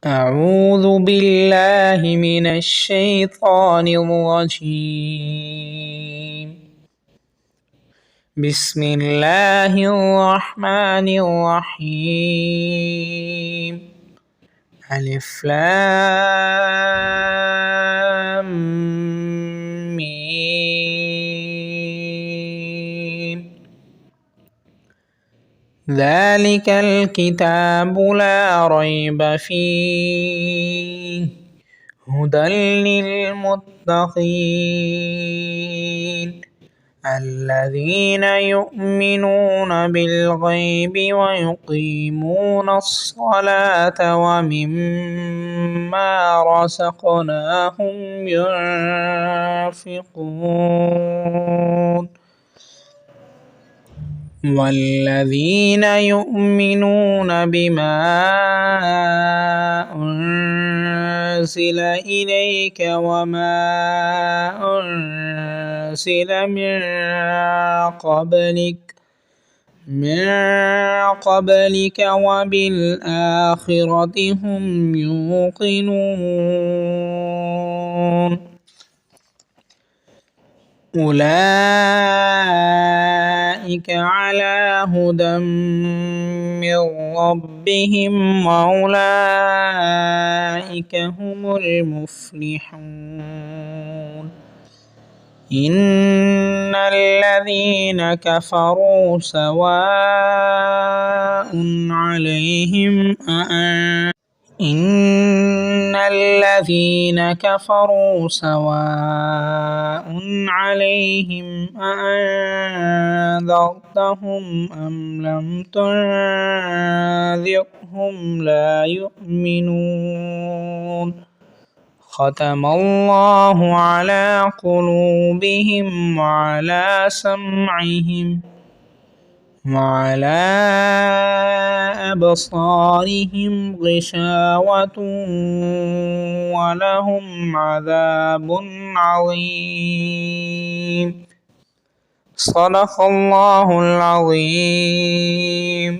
أعوذ بالله من الشيطان الرجيم. بسم الله الرحمن الرحيم. ألف لام ميم. ذلك الكتاب لا ريب فيه هدى للمتقين الذين يؤمنون بالغيب ويقيمون الصلاة ومما رزقناهم ينفقون والذين يؤمنون بما أنزل إليك وما أنزل من قبلك وبالآخرة هم يوقنون أولئك على هدى من ربهم وأولئك هم المفلحون إن الذين كفروا سواء عليهم أأنذرتهم أم لم تنذرهم لا يؤمنون ختم الله على قلوبهم وعلى سمعهم وعلى أبصارهم غشاوة ولهم عذاب عظيم. صدق الله العظيم.